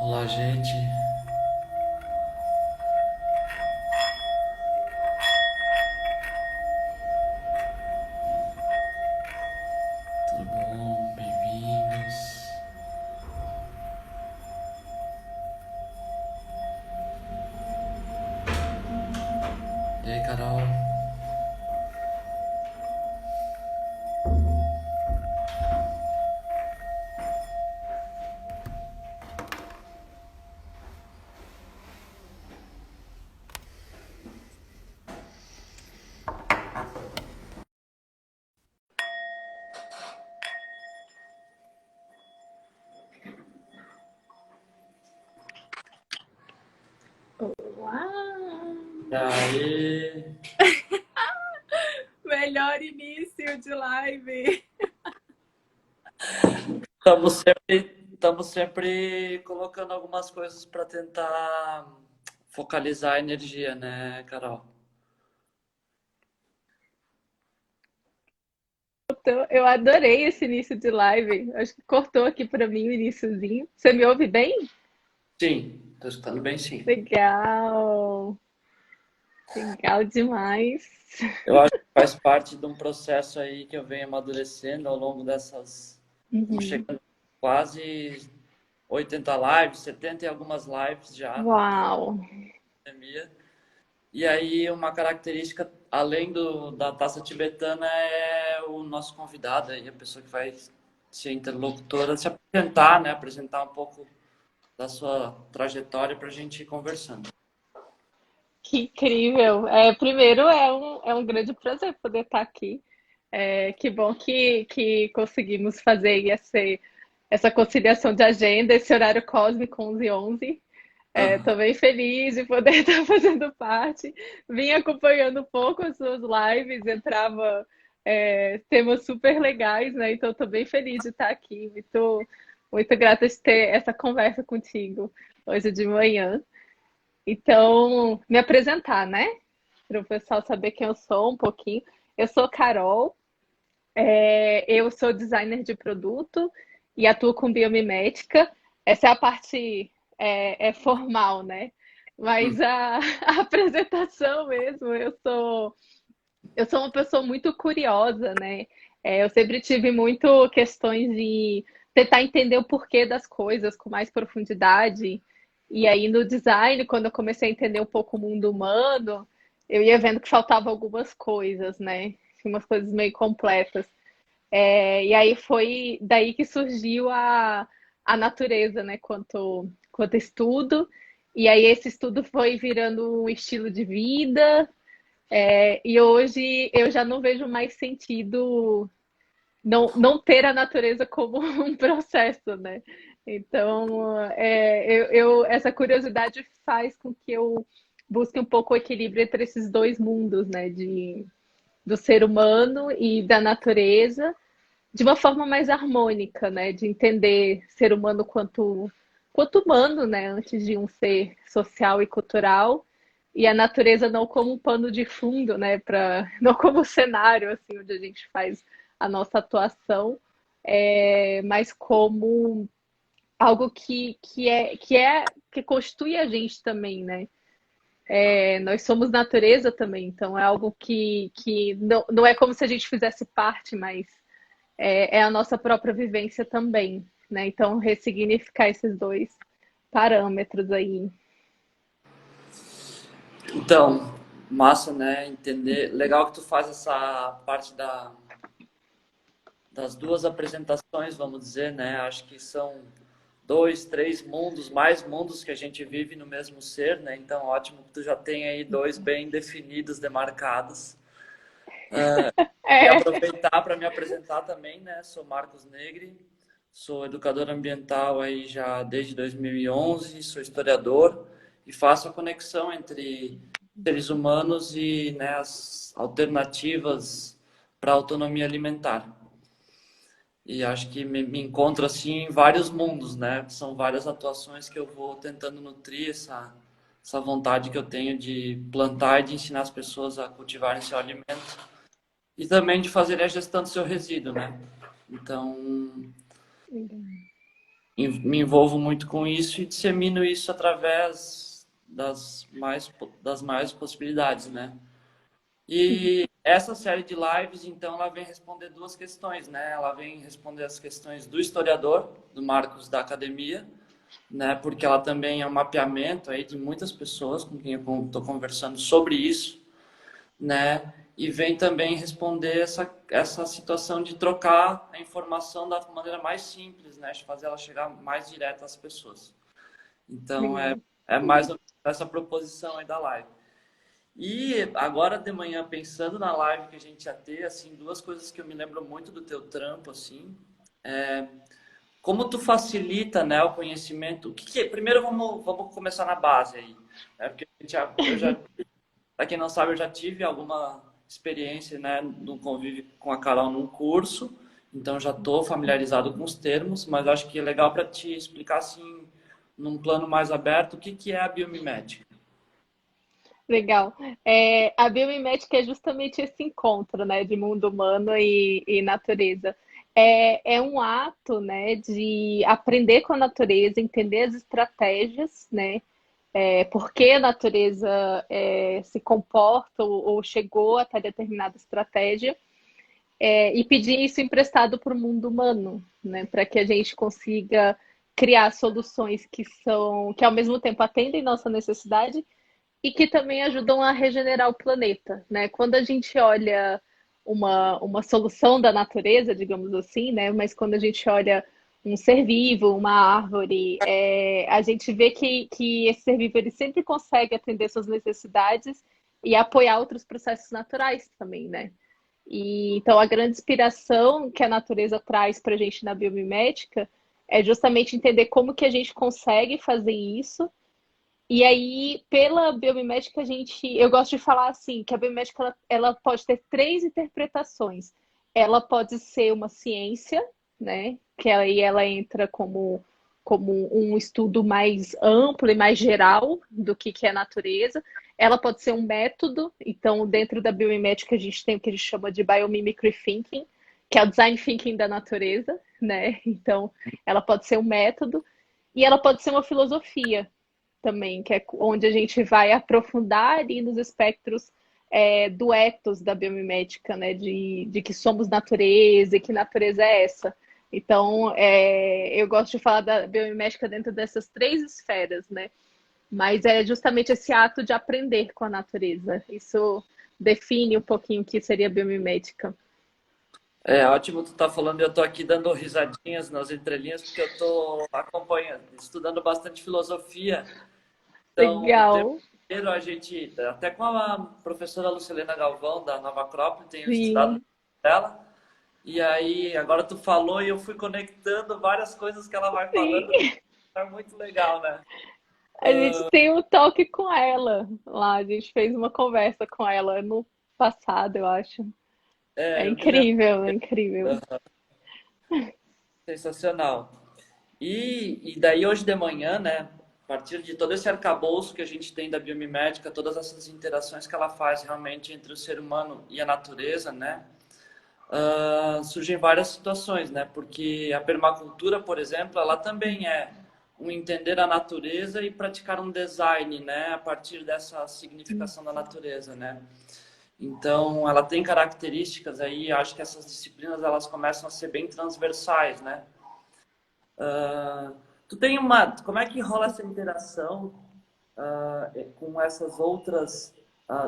Olá, gente. Tudo bom? Bem-vindos. E aí, Carol? Uau! E aí? Melhor início de live. Estamos sempre colocando algumas coisas para tentar focalizar a energia, né, Carol? Eu adorei esse início de live. Acho que cortou aqui para mim o iniciozinho. Você me ouve bem? Sim, tô escutando bem, sim. Legal. Legal demais. Eu acho que faz parte de um processo aí que eu venho amadurecendo ao longo dessas. Estamos Uhum. chegando quase 80 lives, 70 e algumas lives já, Uau. pandemia. E aí, uma característica, além da taça tibetana, é o nosso convidado, aí, a pessoa que vai ser interlocutora, se apresentar, né? Apresentar um pouco da sua trajetória para a gente ir conversando. Que incrível. Primeiro, é um grande prazer poder estar aqui. Que bom que conseguimos fazer essa conciliação de agenda, esse horário cósmico 11 11. Tô Aham. bem feliz de poder estar fazendo parte. Vim acompanhando um pouco as suas lives, entrava temas super legais, né? Então tô bem feliz de estar aqui. Muito grata de ter essa conversa contigo hoje de manhã. Então, me apresentar, né? Para o pessoal saber quem eu sou um pouquinho. Eu sou Carol, eu sou designer de produto e atuo com biomimética. Essa é a parte formal, né? Hum. Mas a apresentação mesmo, eu sou uma pessoa muito curiosa, né? Eu sempre tive muito questões de tentar entender o porquê das coisas com mais profundidade. E aí no design, quando eu comecei a entender um pouco o mundo humano, eu ia vendo que faltava algumas coisas, né? Tinha umas coisas meio completas. E aí foi daí que surgiu a natureza, né, quanto estudo. E aí esse estudo foi virando um estilo de vida. E hoje eu já não vejo mais sentido não ter a natureza como um processo, né? Então, essa curiosidade faz com que eu busque um pouco o equilíbrio entre esses dois mundos, né? Do ser humano e da natureza, de uma forma mais harmônica, né? De entender ser humano quanto humano, né? Antes de um ser social e cultural, e a natureza não como um pano de fundo, né? Não como cenário assim onde a gente faz a nossa atuação, mas como algo que constitui a gente também, né? Nós somos natureza também, então é algo que não é como se a gente fizesse parte, mas é a nossa própria vivência também, né? Então, ressignificar esses dois parâmetros aí. Então, massa, né? Entender. Legal que tu faz essa parte das duas apresentações, vamos dizer, né? Acho que são dois, três mundos, mais mundos que a gente vive no mesmo ser, né? Então, ótimo que tu já tem aí dois bem definidos, demarcados. E É, aproveitar para me apresentar também, né? Sou Marcos Negri, sou educador ambiental aí já desde 2011, sou historiador e faço a conexão entre seres humanos e, né, as alternativas para a autonomia alimentar. E acho que me encontro assim em vários mundos, né? São várias atuações que eu vou tentando nutrir essa vontade que eu tenho de plantar e de ensinar as pessoas a cultivarem seu alimento e também de fazer a gestão do seu resíduo, né? Então, me envolvo muito com isso e dissemino isso através das maiores possibilidades, né? E essa série de lives, então, ela vem responder duas questões, né? Ela vem responder as questões do historiador, do Marcos da academia, né? Porque ela também é um mapeamento aí de muitas pessoas com quem eu estou conversando sobre isso, né? E vem também responder essa situação de trocar a informação da maneira mais simples, né? De fazer ela chegar mais direto às pessoas. Então, Legal. é mais ou menos essa proposição aí da live. E agora de manhã, pensando na live que a gente ia ter, assim, duas coisas que eu me lembro muito do teu trampo, assim, como tu facilita, né, o conhecimento. Primeiro vamos começar na base aí, né? Porque eu já, para quem não sabe, eu já tive alguma experiência, né, no convívio com a Carol num curso, então já estou familiarizado com os termos, mas acho que é legal para te explicar assim, num plano mais aberto, o que é a biomimética. Legal. A biomimética é justamente esse encontro, né, de mundo humano e natureza. É um ato, né, de aprender com a natureza, entender as estratégias, né, por que a natureza se comporta ou chegou até determinada estratégia, e pedir isso emprestado para o mundo humano, né, para que a gente consiga criar soluções que ao mesmo tempo atendem nossa necessidade e que também ajudam a regenerar o planeta, né? Quando a gente olha uma solução da natureza, digamos assim, né? Mas quando a gente olha um ser vivo, uma árvore, a gente vê que esse ser vivo ele sempre consegue atender suas necessidades e apoiar outros processos naturais também, né? E então a grande inspiração que a natureza traz para a gente na biomimética é justamente entender como que a gente consegue fazer isso e aí, pela biomimética, eu gosto de falar assim, que a biomimética ela pode ter três interpretações. Ela pode ser uma ciência, né? Que aí ela entra como um estudo mais amplo e mais geral do que é a natureza. Ela pode ser um método, então dentro da biomimética a gente tem o que a gente chama de biomimicry thinking, que é o design thinking da natureza, né? Então, ela pode ser um método e ela pode ser uma filosofia também, que é onde a gente vai aprofundar ali nos espectros do ethos da biomimética, né? De que somos natureza e que natureza é essa. Então, eu gosto de falar da biomimética dentro dessas três esferas, né? Mas é justamente esse ato de aprender com a natureza. Isso define um pouquinho o que seria biomimética. É ótimo tu tá falando, eu tô aqui dando risadinhas nas entrelinhas, porque eu tô acompanhando, estudando bastante filosofia. Então, o tempo Legal. inteiro a gente, até com a professora Lucilena Galvão, da Nova Acrópole, tenho estudado Sim, dela. E aí, agora tu falou e eu fui conectando várias coisas que ela vai sim. falando. É muito legal, né? A gente tem um toque com ela lá. A gente fez uma conversa com ela no passado, eu acho. É Eu me lembro. incrível, é incrível. Sensacional. E daí hoje de manhã, né, a partir de todo esse arcabouço que a gente tem da biomimética, todas essas interações que ela faz realmente entre o ser humano e a natureza, né, surgem várias situações, né, porque a permacultura, por exemplo, ela também é um entender a natureza e praticar um design, né, a partir dessa significação da natureza, né. Então, ela tem características aí, acho que essas disciplinas elas começam a ser bem transversais, né. Tu tem como é que rola essa interação com essas outras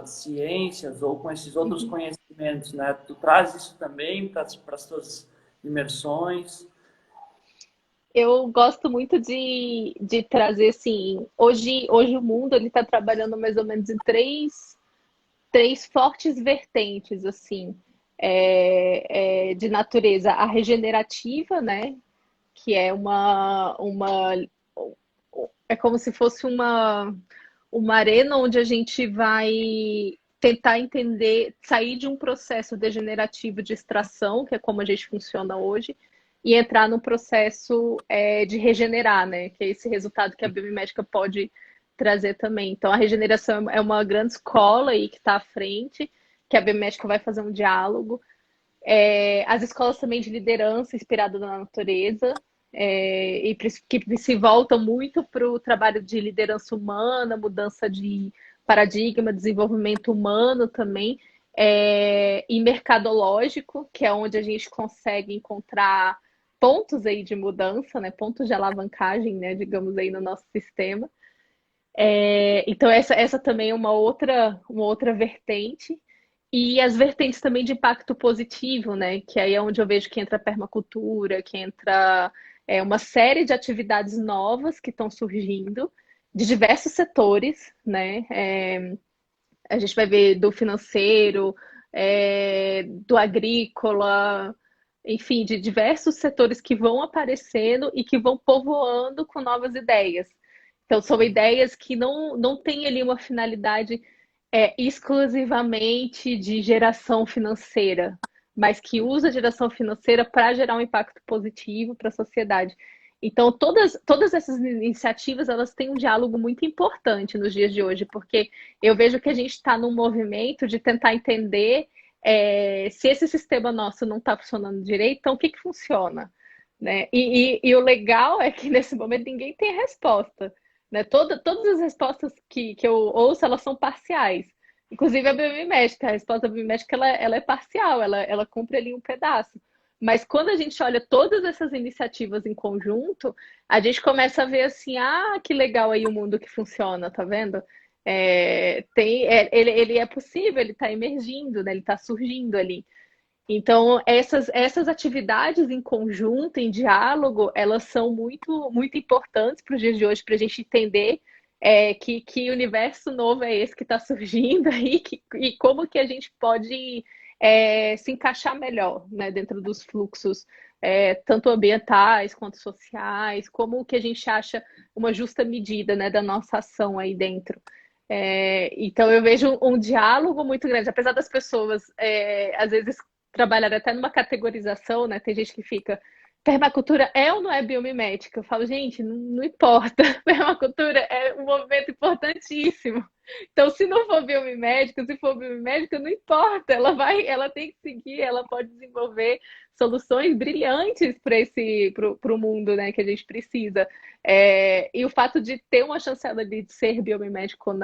ciências ou com esses outros conhecimentos, né? Tu traz isso também para as tuas imersões? Eu gosto muito de trazer, assim, hoje o mundo ele está trabalhando mais ou menos em três fortes vertentes, assim, de natureza. A regenerativa, né? Que é é como se fosse uma arena onde a gente vai tentar entender, sair de um processo degenerativo de extração, que é como a gente funciona hoje, e entrar no processo de regenerar, né? Que é esse resultado que a biomimética pode trazer também. Então, a regeneração é uma grande escola aí que está à frente, que a biomimética vai fazer um diálogo. As escolas também de liderança inspirada na natureza, que se voltam muito para o trabalho de liderança humana, mudança de paradigma, desenvolvimento humano também, e mercadológico, que é onde a gente consegue encontrar pontos aí de mudança, né, pontos de alavancagem, né, digamos aí no nosso sistema. Então essa também é uma outra vertente. E as vertentes também de impacto positivo, né? Que aí é onde eu vejo que entra a permacultura, que entra uma série de atividades novas que estão surgindo, de diversos setores, né? A gente vai ver do financeiro, do agrícola, enfim, de diversos setores que vão aparecendo e que vão povoando com novas ideias. Então, são ideias que não têm ali uma finalidade exclusivamente de geração financeira, mas que usa a geração financeira para gerar um impacto positivo para a sociedade. Então, todas essas iniciativas, elas têm um diálogo muito importante nos dias de hoje, porque eu vejo que a gente está num movimento de tentar entender se esse sistema nosso não está funcionando direito, então o que funciona? Né? E o legal é que nesse momento ninguém tem resposta. Né? Todas as respostas que eu ouço, elas são parciais. Inclusive a biomimética, a resposta biomimética ela é parcial, ela cumpre ali um pedaço. Mas quando a gente olha todas essas iniciativas em conjunto, a gente começa a ver assim, que legal aí o mundo que funciona, tá vendo? Ele é possível, ele está emergindo, né? Ele está surgindo ali. Então, essas atividades em conjunto, em diálogo, elas são muito importantes para os dias de hoje, para a gente entender que universo novo é esse que está surgindo aí e como que a gente pode se encaixar melhor, né, dentro dos fluxos, tanto ambientais quanto sociais, como que a gente acha uma justa medida, né, da nossa ação aí dentro. Então eu vejo um diálogo muito grande, apesar das pessoas às vezes trabalhar até numa categorização, né? Tem gente que fica, permacultura é ou não é biomimética? Eu falo, gente, não importa. Permacultura é um movimento importantíssimo. Então, se não for biomimética, se for biomimédica, não importa. Ela tem que seguir, ela pode desenvolver soluções brilhantes para o mundo, né, que a gente precisa. E o fato de ter uma chancela de ser biomimédico ou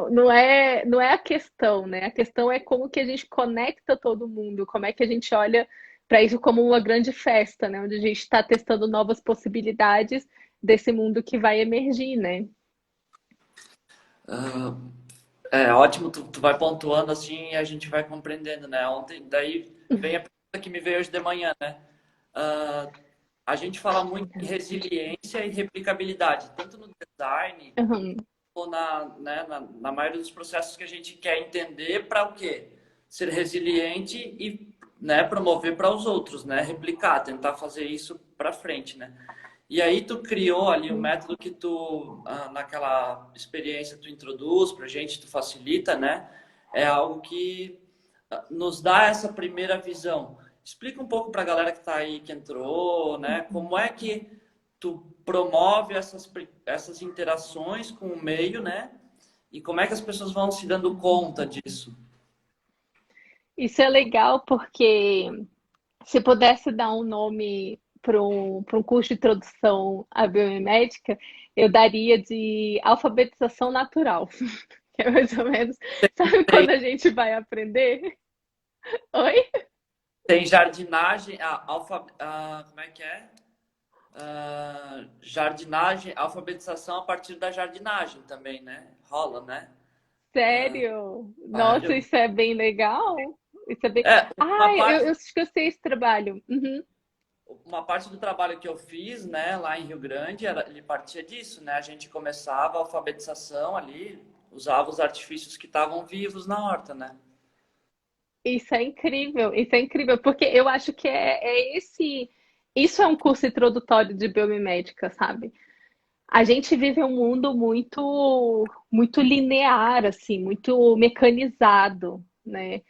não é a questão, né? A questão é como que a gente conecta todo mundo, como é que a gente olha para isso como uma grande festa, né? Onde a gente está testando novas possibilidades desse mundo que vai emergir, né? Ah, é ótimo, tu vai pontuando assim e a gente vai compreendendo, né? Ontem, daí vem a pergunta que me veio hoje de manhã, né? Ah, a gente fala muito em resiliência e replicabilidade, tanto no design Uhum. ou né, na maioria dos processos que a gente quer entender para o quê? Ser resiliente e, né, promover para os outros, né? Replicar, tentar fazer isso para frente, né? E aí tu criou ali o método que tu, naquela experiência, tu introduz para a gente, tu facilita, né? É algo que nos dá essa primeira visão. Explica um pouco para a galera que está aí, que entrou, né? Como é que tu promove essas interações com o meio, né? E como é que as pessoas vão se dando conta disso? Isso é legal porque se pudesse dar um nome para um curso de introdução à biomimética, eu daria de alfabetização natural. Que é mais ou menos, sabe Tem, quando a gente vai aprender? Oi? tem jardinagem, como é que é? Jardinagem, alfabetização a partir da jardinagem também, né? Rola, né? Sério? Nossa, Sério? isso é bem legal. Isso é bem. É, Ah, eu acho que eu sei esse trabalho. Uhum. uma parte do trabalho que eu fiz, né, lá em Rio Grande, ele partia disso, né? A gente começava a alfabetização ali, usava os artifícios que estavam vivos na horta, né? Isso é incrível, porque eu acho que isso é um curso introdutório de biomimética, sabe? A gente vive um mundo muito linear, assim, muito mecanizado, né?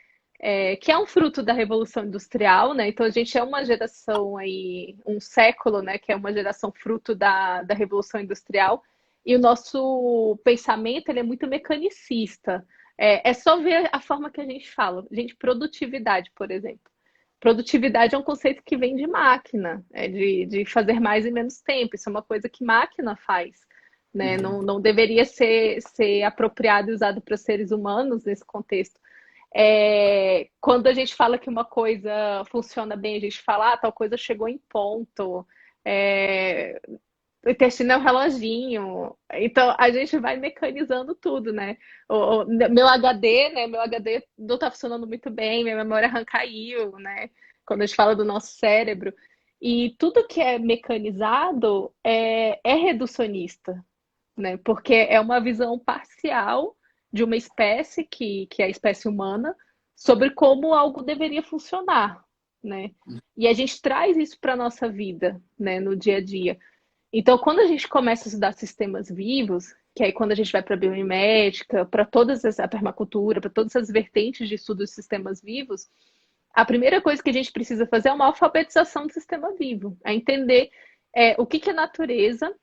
Que é um fruto da Revolução Industrial, né? Então a gente é uma geração aí, um século, né? Que é uma geração fruto da Revolução Industrial, e o nosso pensamento ele é muito mecanicista. É só ver a forma que a gente fala. Gente, produtividade, por exemplo. Produtividade é um conceito que vem de máquina, de fazer mais em menos tempo. Isso é uma coisa que máquina faz, né? Uhum. Não deveria ser apropriado e usado para seres humanos nesse contexto. Quando a gente fala que uma coisa funciona bem, a gente fala, tal coisa chegou em ponto. É, o intestino é um reloginho. Então, a gente vai mecanizando tudo, né? Meu HD, né? Meu HD não tá funcionando muito bem, minha memória RAM caiu, né? Quando a gente fala do nosso cérebro. E tudo que é mecanizado é reducionista, né? Porque é uma visão parcial de uma espécie, que é a espécie humana, sobre como algo deveria funcionar, né? E a gente traz isso para a nossa vida, né? No dia a dia. Então, quando a gente começa a estudar sistemas vivos, que aí quando a gente vai para a biomimética, para a permacultura, para todas as vertentes de estudo de sistemas vivos, a primeira coisa que a gente precisa fazer é uma alfabetização do sistema vivo, é entender o que, que é natureza,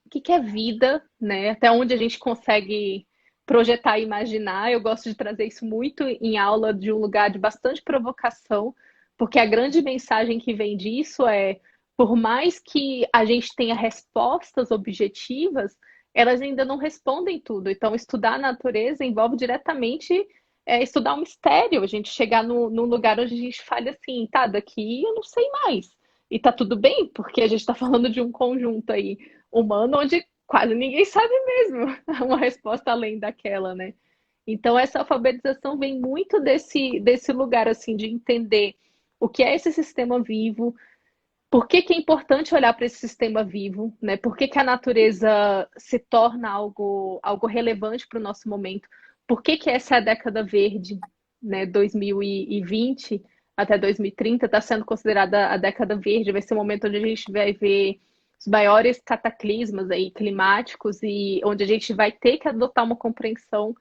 o que, que é vida, né? Até onde a gente consegue projetar e imaginar. Eu gosto de trazer isso muito em aula de um lugar de bastante provocação, porque a grande mensagem que vem disso é por mais que a gente tenha respostas objetivas, elas ainda não respondem tudo. Então, estudar a natureza envolve diretamente estudar um mistério, a gente chegar num lugar onde a gente fala assim, tá, daqui eu não sei mais. E tá tudo bem, porque a gente está falando de um conjunto aí humano onde quase ninguém sabe mesmo uma resposta além daquela, né? Então, essa alfabetização vem muito desse lugar, assim, de entender o que é esse sistema vivo, por que que é importante olhar para esse sistema vivo, né? Por que que a natureza se torna algo relevante para o nosso momento? Por que que essa é a década verde, né? 2020 até 2030 está sendo considerada a década verde, vai ser o momento onde a gente vai ver os maiores cataclismas aí climáticos e onde a gente vai ter que adotar uma compreensão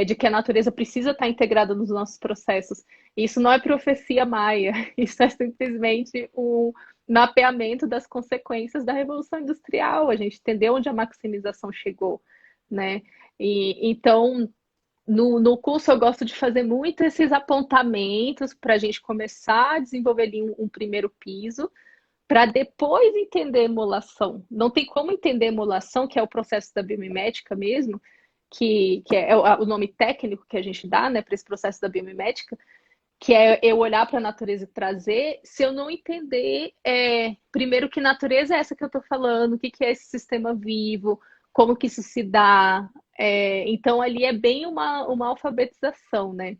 de que a natureza precisa estar integrada nos nossos processos. Isso não é profecia maia, isso é simplesmente um mapeamento das consequências da Revolução Industrial, a gente entendeu onde a maximização chegou, né? E então, no curso eu gosto de fazer muito esses apontamentos para a gente começar a desenvolver ali um primeiro piso, para depois entender emulação. Não tem como entender emulação, que é o processo da biomimética mesmo, que é o nome técnico que a gente dá, né, para esse processo da biomimética, que é eu olhar para a natureza e trazer, se eu não entender, primeiro, que natureza é essa que eu estou falando, o que, que é esse sistema vivo, como que isso se dá. Então, ali é bem uma alfabetização, né?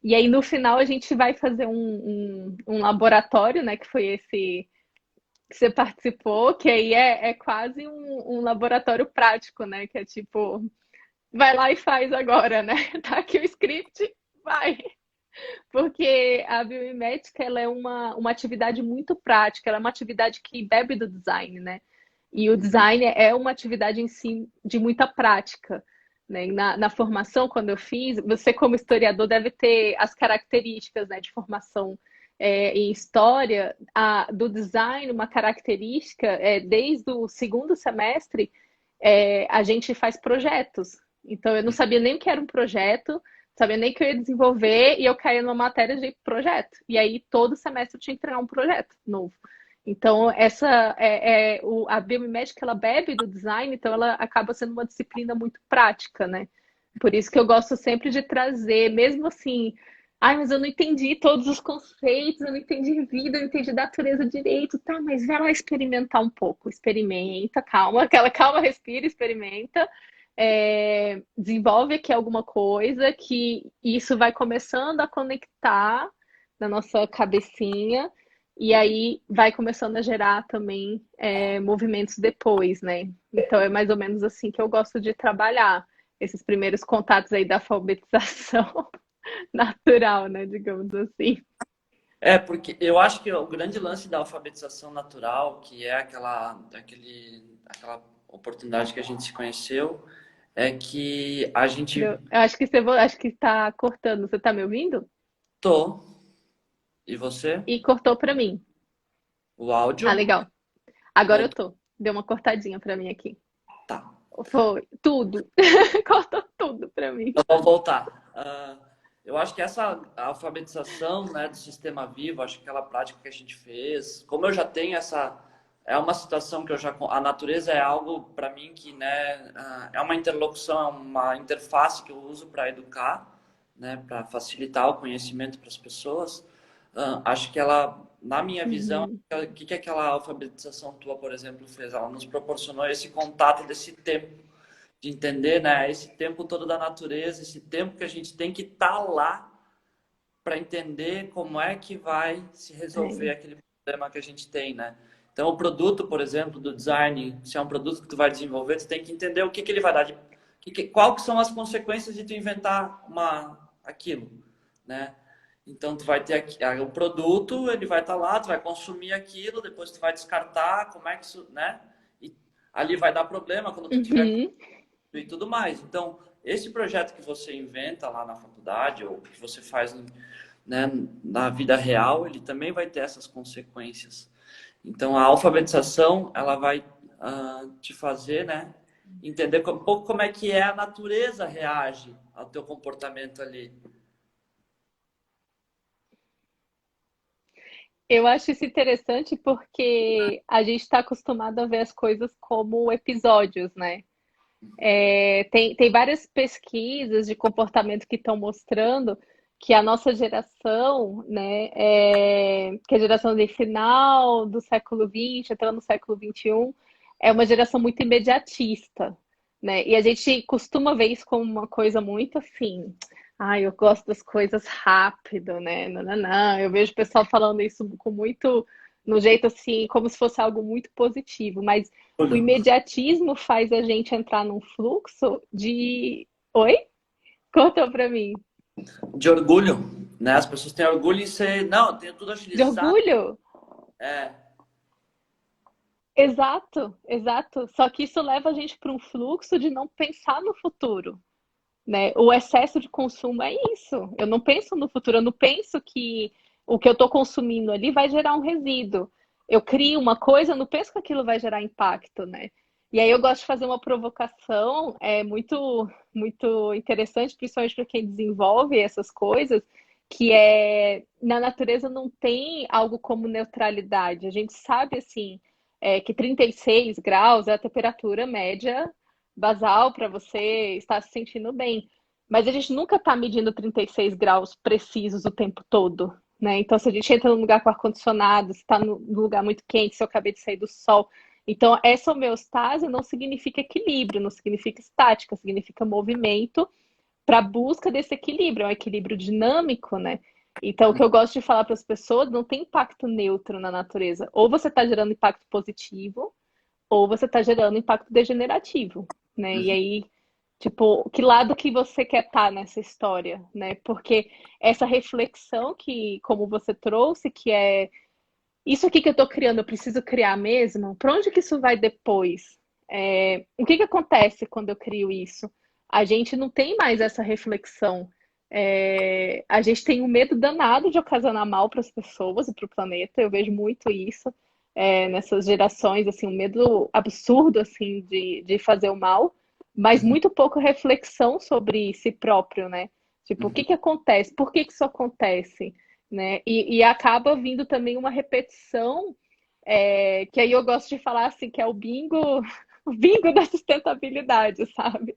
E aí, no final, a gente vai fazer um laboratório, né? Que foi esse que você participou, que aí é quase um laboratório prático, né? Que é tipo, vai lá e faz agora, né? Tá aqui o script, vai. Porque a biomimética ela é uma atividade muito prática, ela é uma atividade que bebe do design, né? E o design é uma atividade em si de muita prática. Né? Na formação, quando eu fiz, você como historiador deve ter as características, né, de formação em história do design, uma característica, desde o segundo semestre, a gente faz projetos. Então, eu não sabia nem o que era um projeto, sabia nem que eu ia desenvolver e eu caí numa matéria de projeto. E aí, todo semestre eu tinha que entregar um projeto novo. Então, a biomimética, ela bebe do design, então ela acaba sendo uma disciplina muito prática, né? Por isso que eu gosto sempre de trazer, mesmo assim, ai, mas eu não entendi todos os conceitos, eu não entendi vida, eu não entendi natureza direito, tá, mas vai lá experimentar um pouco, experimenta, calma, aquela calma, respira, experimenta, desenvolve aqui alguma coisa que isso vai começando a conectar na nossa cabecinha e aí vai começando a gerar também movimentos depois, né? Então é mais ou menos assim que eu gosto de trabalhar esses primeiros contatos aí da alfabetização natural, né? Digamos assim. Porque eu acho que o grande lance da alfabetização natural, que é aquela oportunidade que a gente se conheceu, é que a gente Eu acho que está cortando. Você está me ouvindo? tô, e você, E cortou para mim. o Ah, áudio, legal. Agora eu voltou, tô. Deu uma cortadinha para mim aqui. tá. Foi tudo. Cortou tudo para mim. Então, vamos voltar. Eu acho que essa alfabetização, né, do sistema vivo, acho que aquela prática que a gente fez, como eu já tenho essa, é uma situação que eu já, a natureza é algo para mim que, né, é uma interlocução, é uma interface que eu uso para educar, né, para facilitar o conhecimento para as pessoas. Acho que ela, na minha visão, Uhum. o que aquela alfabetização tua, por exemplo, fez? Ela nos proporcionou esse contato desse tempo de entender, né, esse tempo todo da natureza, esse tempo que a gente tem que estar lá para entender como é que vai se resolver É. aquele problema que a gente tem, né? Então, o produto, por exemplo, do design, se é um produto que tu vai desenvolver, tu tem que entender o que que ele vai dar de, qual que são as consequências de tu inventar aquilo, né? Então, tu vai ter o produto, ele vai estar lá, tu vai consumir aquilo, depois tu vai descartar, como é que isso, né? E ali vai dar problema quando tu tiver Uhum. e tudo mais. Então, esse projeto que você inventa lá na faculdade ou que você faz, né, na vida real, ele também vai ter essas consequências. Então, a alfabetização, ela vai te fazer, né, entender um pouco como é que é a natureza reage ao teu comportamento ali. Eu acho isso interessante porque a gente está acostumado a ver as coisas como episódios, né? Tem várias pesquisas de comportamento que estão mostrando que a nossa geração, né, que é a geração de final do século XX, entrando no século XXI, é uma geração muito imediatista, né? E a gente costuma ver isso como uma coisa muito assim, eu gosto das coisas rápido, né? Não, não, não. Eu vejo o pessoal falando isso com muito, no jeito assim, como se fosse algo muito positivo, mas o Orgulho. imediatismo faz a gente entrar num fluxo de. Oi? Conta pra mim. De orgulho, né? As pessoas têm orgulho em ser, não, eu tenho tudo De agilizado. orgulho? É, Exato, exato. Só que isso leva a gente para um fluxo de não pensar no futuro, né? O excesso de consumo é isso. Eu não penso no futuro, eu não penso que o que eu estou consumindo ali vai gerar um resíduo. Eu crio uma coisa, eu não penso que aquilo vai gerar impacto, né? E aí eu gosto de fazer uma provocação, muito interessante, principalmente para quem desenvolve essas coisas, que é na natureza não tem algo como neutralidade. A gente sabe assim que 36 graus é a temperatura média basal para você estar se sentindo bem. Mas a gente nunca está medindo 36 graus precisos o tempo todo, né? Então, se a gente entra num lugar com ar-condicionado, se está num lugar muito quente, se eu acabei de sair do sol. Então, essa homeostase não significa equilíbrio, não significa estática, significa movimento para a busca desse equilíbrio, é um equilíbrio dinâmico, né? Então, o que eu gosto de falar para as pessoas, não tem impacto neutro na natureza. Ou você está gerando impacto positivo, ou você está gerando impacto degenerativo, né? E aí, tipo, que lado que você quer estar nessa história, né? Porque essa reflexão que, como você trouxe, que é isso aqui que eu estou criando, eu preciso criar mesmo? Para onde que isso vai depois? O que que acontece quando eu crio isso? A gente não tem mais essa reflexão. A gente tem um medo danado de ocasionar mal para as pessoas e para o planeta. Eu vejo muito isso nessas gerações, assim, um medo absurdo assim de fazer o mal, mas muito pouco reflexão sobre si próprio, né? Tipo, o que que acontece? Por que que isso acontece? Né? E acaba vindo também uma repetição, que aí eu gosto de falar assim, que é o bingo da sustentabilidade, sabe?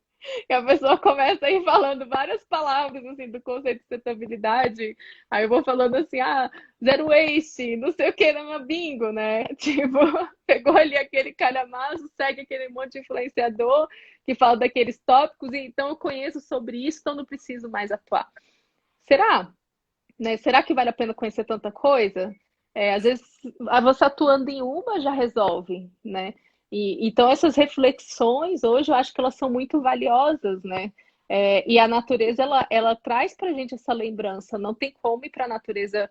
E a pessoa começa a ir falando várias palavras assim do conceito de sustentabilidade, aí eu vou falando assim, zero waste, não sei o que, na bingo, né? Tipo, pegou ali aquele calhamaço, segue aquele monte de influenciador que fala daqueles tópicos, e então eu conheço sobre isso, então não preciso mais atuar. Será? Né? Será que vale a pena conhecer tanta coisa? Às vezes, você atuando em uma já resolve, né? Então, essas reflexões, hoje, eu acho que elas são muito valiosas, né? E a natureza, ela traz para a gente essa lembrança. Não tem como ir para a natureza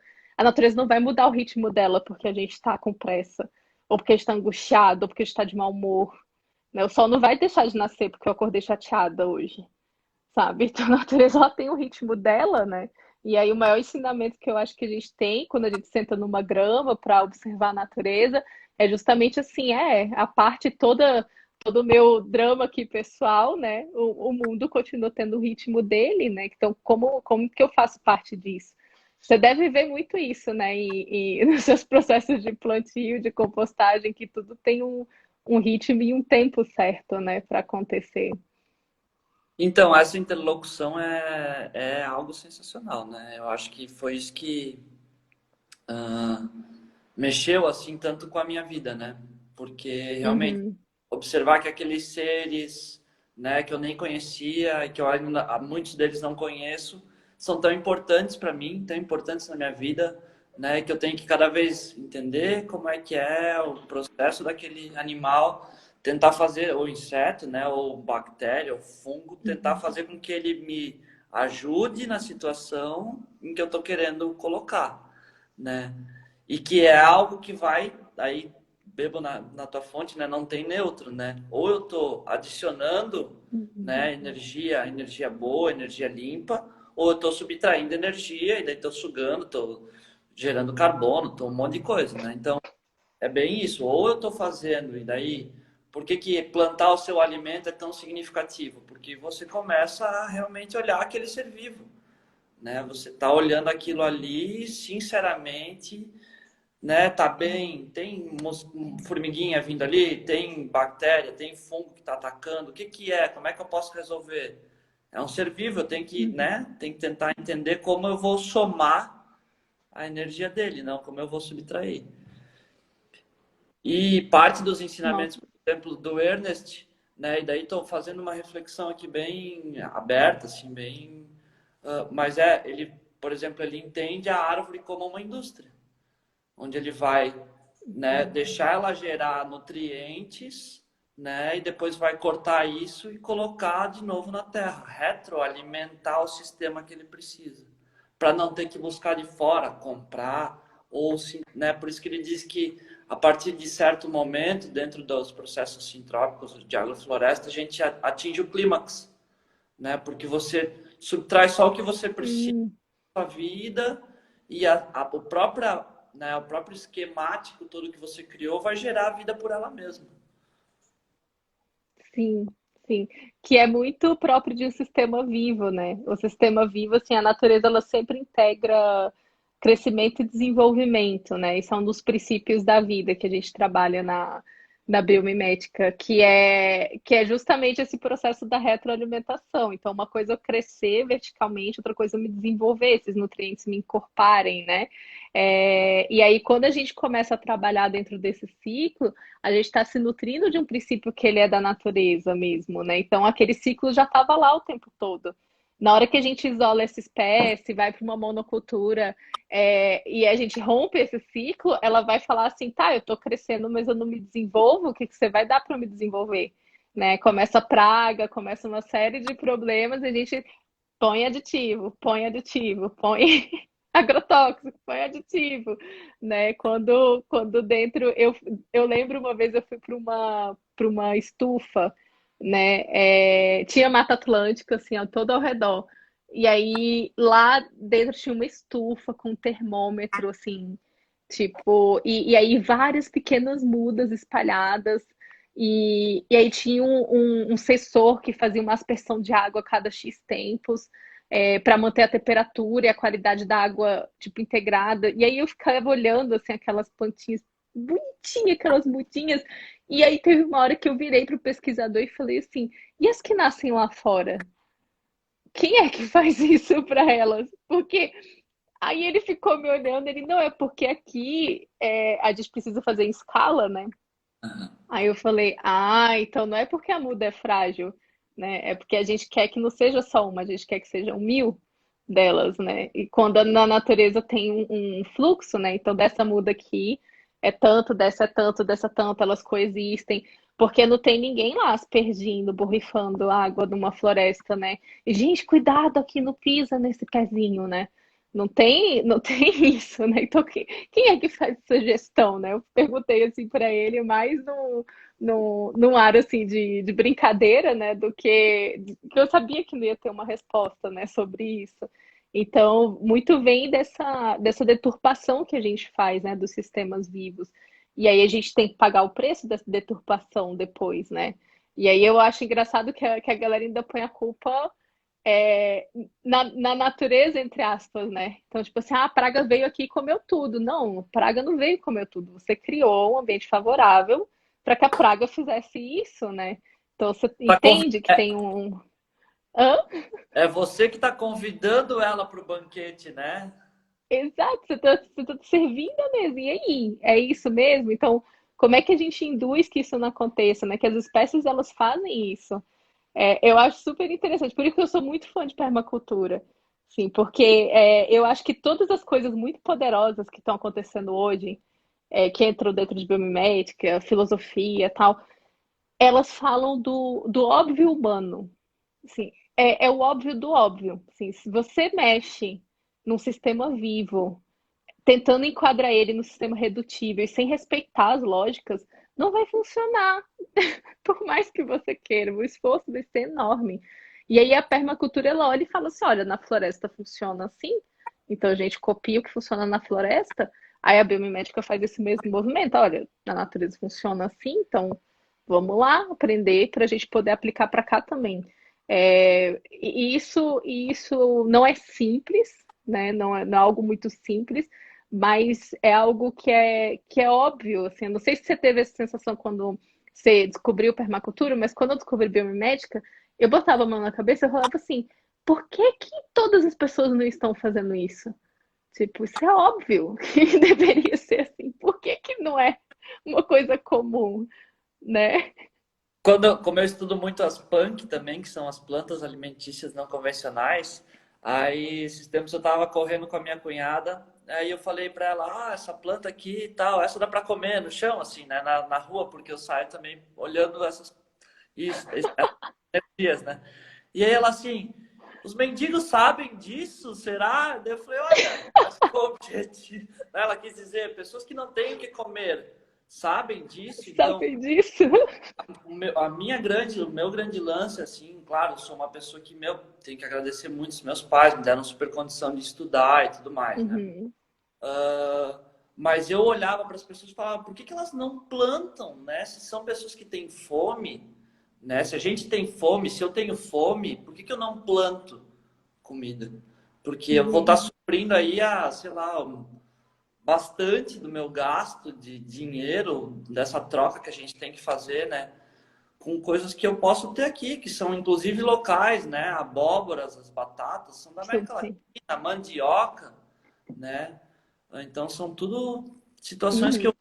não vai mudar o ritmo dela porque a gente está com pressa, ou porque está angustiado, ou porque está de mau humor. Né? O sol não vai deixar de nascer porque eu acordei chateada hoje, sabe? Então, a natureza ela tem o ritmo dela, né? E aí o maior ensinamento que eu acho que a gente tem quando a gente senta numa grama para observar a natureza é justamente assim, a parte toda todo o meu drama aqui pessoal, né? O mundo continua tendo o ritmo dele, né? Então, como que eu faço parte disso? Você deve ver muito isso, né? E nos seus processos de plantio, de compostagem, que tudo tem um ritmo e um tempo certo, né, para acontecer. Então, essa interlocução é algo sensacional, né? Eu acho que foi isso que mexeu assim tanto com a minha vida, né? Porque realmente Uhum, observar que aqueles seres, né, que eu nem conhecia e que eu ainda muitos deles não conheço, são tão importantes para mim, tão importantes na minha vida, né, que eu tenho que cada vez entender como é que é o processo daquele animal, tentar fazer ou inseto, né, ou bactéria, ou fungo, tentar uhum. fazer com que ele me ajude na situação em que eu estou querendo colocar, né? E que é algo que vai, aí bebo na tua fonte, né? Não tem neutro, né? Ou eu tô adicionando, Uhum. né, energia boa, energia limpa, ou eu tô subtraindo energia e daí tô sugando, tô gerando carbono, tô um monte de coisa, né? Então, é bem isso. Ou eu tô fazendo e daí por que que plantar o seu alimento é tão significativo? Porque você começa a realmente olhar aquele ser vivo, né? Você tá olhando aquilo ali, sinceramente, né? Tá bem, tem formiguinha vindo ali, tem bactéria, tem fungo que está atacando. O que que é? Como é que eu posso resolver? É um ser vivo, eu tenho que, Uhum. né? Tem que tentar entender como eu vou somar a energia dele, não como eu vou subtrair. E parte dos ensinamentos, Nossa. por exemplo, do Ernest, né? E daí estou fazendo uma reflexão aqui bem aberta, assim, bem, mas ele, por exemplo, ele entende a árvore como uma indústria onde ele vai, né, Uhum. deixar ela gerar nutrientes, né, e depois vai cortar isso e colocar de novo na terra, retroalimentar o sistema que ele precisa, para não ter que buscar de fora, comprar ou sim, né, por isso que ele diz que a partir de certo momento, dentro dos processos sintrópicos de agrofloresta, a gente atinge o clímax, né, porque você subtrai só o que você precisa Hum, sua vida e o própria, né, o próprio esquemático todo que você criou vai gerar a vida por ela mesma. sim, sim. Que é muito próprio de um sistema vivo, né? O sistema vivo, assim, a natureza ela sempre integra crescimento e desenvolvimento, né? Isso é um dos princípios da vida que a gente trabalha na biomimética, que é justamente esse processo da retroalimentação. Então, uma coisa é eu crescer verticalmente, outra coisa é eu me desenvolver, esses nutrientes me incorporarem, né? E aí, quando a gente começa a trabalhar dentro desse ciclo, a gente está se nutrindo de um princípio que ele é da natureza mesmo, né? Então, aquele ciclo já estava lá o tempo todo. Na hora que a gente isola essa espécie, vai para uma monocultura, e a gente rompe esse ciclo, ela vai falar assim, tá, eu estou crescendo, mas eu não me desenvolvo, o que que você vai dar para eu me desenvolver? Né? Começa a praga, começa uma série de problemas, e a gente põe aditivo, põe agrotóxico, põe aditivo, né? Quando dentro eu lembro uma vez eu fui para uma estufa, né? Tinha Mata Atlântica assim, ó, todo ao redor. E aí lá dentro tinha uma estufa com um termômetro assim, tipo, e aí várias pequenas mudas espalhadas. E aí tinha um sensor que fazia uma aspersão de água a cada X tempos para manter a temperatura e a qualidade da água, tipo, integrada. E aí eu ficava olhando, assim, aquelas plantinhas bonitinhas, aquelas mudinhas. E aí teve uma hora que eu virei para o pesquisador e falei assim, e as que nascem lá fora? Quem é que faz isso para elas? Porque aí ele ficou me olhando, ele, não, é porque aqui a gente precisa fazer em escala, né? Aí eu falei, então não é porque a muda é frágil, né? É porque a gente quer que não seja só uma, a gente quer que sejam 1.000 delas, né? E quando na natureza tem um fluxo, né? Então dessa muda aqui é tanto, dessa tanto, elas coexistem, porque não tem ninguém lá aspergindo, borrifando água numa floresta, né? E, gente, cuidado aqui, não pisa nesse pezinho, né? Não tem isso, né? Então, quem é que faz essa gestão, né? Eu perguntei assim para ele, mais num ar assim de brincadeira, né? Do que eu sabia que não ia ter uma resposta, né, sobre isso. Então, muito vem dessa deturpação que a gente faz, né, dos sistemas vivos. E aí a gente tem que pagar o preço dessa deturpação depois, né? E aí eu acho engraçado que a galera ainda põe a culpa na natureza, entre aspas, né? Então, tipo assim, a praga veio aqui e comeu tudo. Não, a praga não veio e comeu tudo. Você criou um ambiente favorável para que a praga fizesse isso, né? Então você Pra convi- entende que É, tem um. Hã? é você que está convidando ela para o banquete, né? Exato, você tá servindo a mesa. E aí? É isso mesmo? Então, como é que a gente induz que isso não aconteça, né? Que as espécies elas fazem isso. Eu acho super interessante. Por isso que eu sou muito fã de permacultura. Sim, porque eu acho que todas as coisas muito poderosas que estão acontecendo hoje, que entram dentro de biomimética, filosofia e tal, elas falam do óbvio humano. Assim, é o óbvio do óbvio. Assim, se você mexe num sistema vivo, tentando enquadrar ele no sistema redutível e sem respeitar as lógicas, não vai funcionar. Por mais que você queira, o esforço vai ser enorme. E aí a permacultura ela olha e fala assim: olha, na floresta funciona assim, então a gente copia o que funciona na floresta. Aí a biomimética faz esse mesmo movimento: olha, na natureza funciona assim, então vamos lá aprender para a gente poder aplicar para cá também. E isso não é simples, né? Não é algo muito simples, mas é algo que é óbvio. Assim, eu não sei se você teve essa sensação quando você descobriu permacultura, mas quando eu descobri biomimética, eu botava a mão na cabeça e falava assim: por que que todas as pessoas não estão fazendo isso? Tipo, isso é óbvio que deveria ser assim. Por que que não é uma coisa comum, né? Como eu estudo muito as punk também, que são as plantas alimentícias não convencionais, aí esses tempos eu tava correndo com a minha cunhada, aí eu falei para ela, essa planta aqui e tal, essa dá para comer no chão, assim, né, na rua, porque eu saio também olhando essas energias, né? E aí ela assim, os mendigos sabem disso, será? Daí eu falei, olha, acho que o objetivo, ela quis dizer, pessoas que não têm o que comer sabem disso, então Sabe disso? o meu grande lance, assim, claro, eu sou uma pessoa que, tenho que agradecer muito os meus pais, me deram super condição de estudar e tudo mais, né? Uhum. Ah, mas eu olhava para as pessoas e falava, por que que elas não plantam, né? Se são pessoas que têm fome, né? Se a gente tem fome, se eu tenho fome, por que que eu não planto comida? Porque eu vou estar Uhum. suprindo aí sei lá, bastante do meu gasto de dinheiro, dessa troca que a gente tem que fazer, né? Com coisas que eu posso ter aqui, que são inclusive locais, né? Abóboras, as batatas são da América Super. Latina, a mandioca, né? Então são tudo situações que Uhum. eu.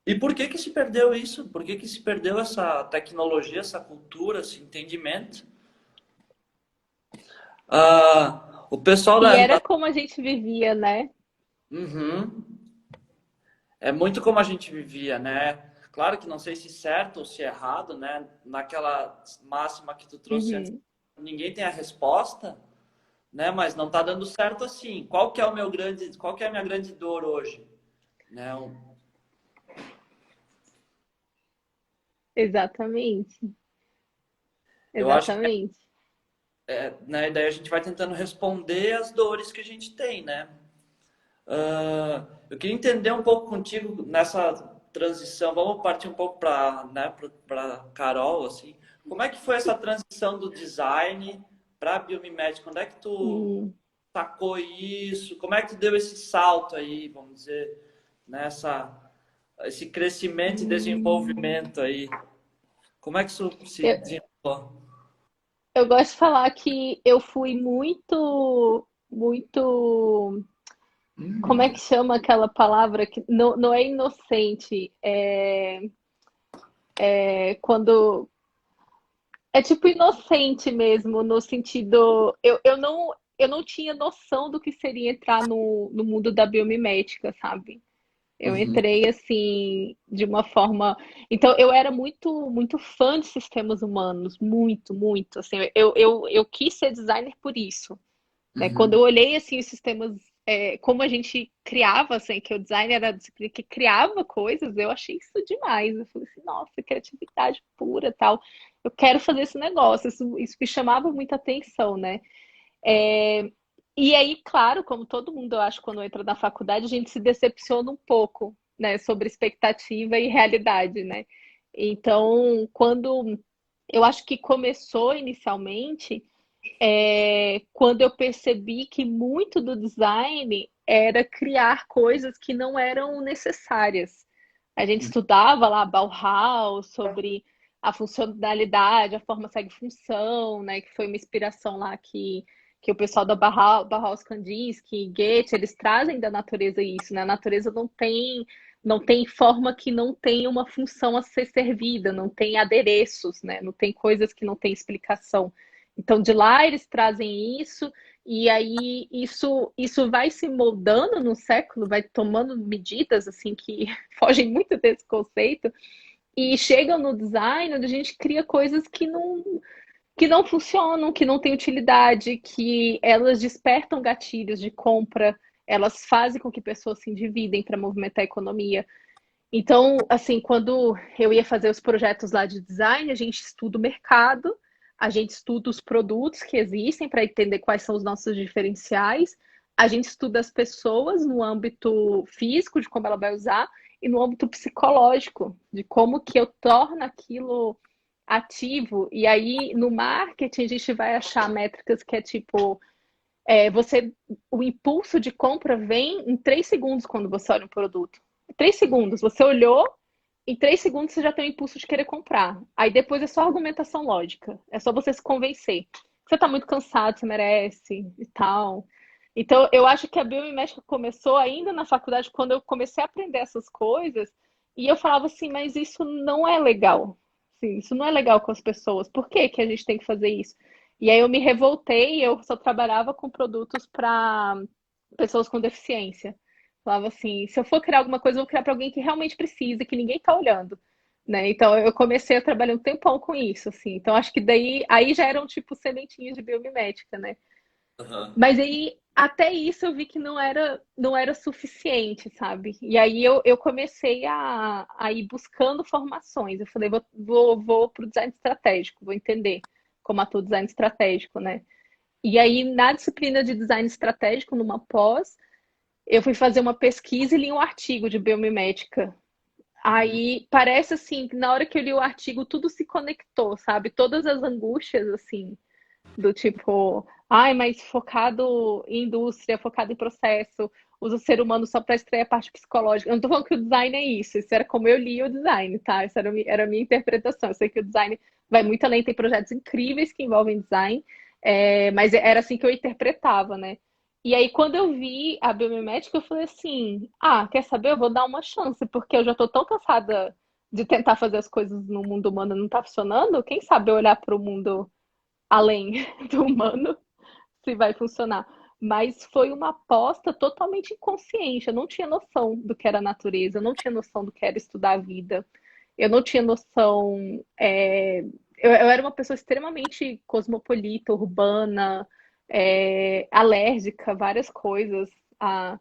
E por que que se perdeu isso? Por que que se perdeu essa tecnologia, essa cultura, esse entendimento? O pessoal E da. era como a gente vivia, né? Uhum. É muito como a gente vivia, né? Claro que não sei se certo ou se errado, né? Naquela máxima que tu trouxe antes, Uhum. ninguém tem a resposta, né? Mas não está dando certo assim. Qual que é a minha grande dor hoje, né? Exatamente. Eu acho que, Exatamente. né? Daí a gente vai tentando responder as dores que a gente tem, né? Eu queria entender um pouco contigo nessa transição. Vamos partir um pouco para, né? Para Carol, assim. Como é que foi essa transição do design para biomimética? Quando é que tu Hum. sacou isso? Como é que tu deu esse salto aí, vamos dizer, esse crescimento e Hum. desenvolvimento aí? Como é que isso se Eu, desenrolou? eu gosto de falar que eu fui muito, muito. Como é que chama aquela palavra que não é inocente? Quando é tipo inocente mesmo, no sentido. Eu não tinha noção do que seria entrar no mundo da biomimética, sabe? Eu Uhum. entrei assim de uma forma. Então, eu era muito, muito fã de sistemas humanos, muito, muito. Assim, eu quis ser designer por isso, né? Quando Uhum. eu olhei assim os sistemas, como a gente criava, assim, que o design era a disciplina que criava coisas, eu achei isso demais. Eu falei assim, nossa, criatividade pura, tal. Eu quero fazer esse negócio. Isso me chamava muita atenção, né? É, e aí, claro, como todo mundo, eu acho, quando entra na faculdade, a gente se decepciona um pouco, né, sobre expectativa e realidade, né? Então, quando Eu acho que começou inicialmente quando eu percebi que muito do design era criar coisas que não eram necessárias. A gente estudava lá Bauhaus sobre a funcionalidade, a forma segue função, né? Que foi uma inspiração lá que o pessoal da Bauhaus, Kandinsky, Goethe, eles trazem da natureza isso, né? A natureza não tem forma que não tem uma função a ser servida, não tem adereços, né? Não tem coisas que não têm explicação. Então, de lá eles trazem isso, e aí isso vai se moldando no século, vai tomando medidas assim que fogem muito desse conceito, e chegam no design onde a gente cria coisas que não funcionam, que não têm utilidade, que elas despertam gatilhos de compra, elas fazem com que pessoas se endividem para movimentar a economia. Então, assim, quando eu ia fazer os projetos lá de design, a gente estuda o mercado, a gente estuda os produtos que existem para entender quais são os nossos diferenciais, a gente estuda as pessoas no âmbito físico, de como ela vai usar, e no âmbito psicológico, de como que eu torno aquilo ativo. E aí, no marketing, a gente vai achar métricas que é tipo, o impulso de compra vem em 3 segundos quando você olha um produto. 3 segundos, você olhou, em 3 segundos você já tem o impulso de querer comprar. Aí depois é só argumentação lógica. É só você se convencer. Você tá muito cansado, você merece e tal. Então, eu acho que a biomimética começou ainda na faculdade, quando eu comecei a aprender essas coisas, e eu falava assim, mas isso não é legal. Sim, isso não é legal com as pessoas. Por que que a gente tem que fazer isso? E aí eu me revoltei, eu só trabalhava com produtos para pessoas com deficiência. Falava assim, se eu for criar alguma coisa, eu vou criar para alguém que realmente precisa, que ninguém está olhando, né? Então eu comecei a trabalhar um tempão com isso, assim. Então acho que daí aí já eram tipo sementinhas de biomimética, né? Aham. Mas aí até isso eu vi que não era suficiente, sabe? E aí eu comecei a ir buscando formações. Eu falei, vou para o design estratégico, vou entender como atua o design estratégico, né? E aí, na disciplina de design estratégico, numa pós, eu fui fazer uma pesquisa e li um artigo de biomimética. Uhum. Aí parece assim, que na hora que eu li o artigo, tudo se conectou, sabe? Todas as angústias, assim, do tipo, ai, mas focado em indústria, focado em processo, usa o ser humano só para extrair a parte psicológica. Eu não tô falando que o design é isso era como eu li o design, tá? Essa era a minha interpretação. Eu sei que o design vai muito além, tem projetos incríveis que envolvem design, mas era assim que eu interpretava, né? E aí, quando eu vi a biomimética, eu falei assim: quer saber? Eu vou dar uma chance, porque eu já tô tão cansada de tentar fazer as coisas no mundo humano e não tá funcionando. Quem sabe eu olhar para o mundo além do humano se vai funcionar. Mas foi uma aposta totalmente inconsciente. Eu não tinha noção do que era natureza, eu não tinha noção do que era estudar a vida, eu não tinha noção. Eu era uma pessoa extremamente cosmopolita, urbana, alérgica a várias coisas, a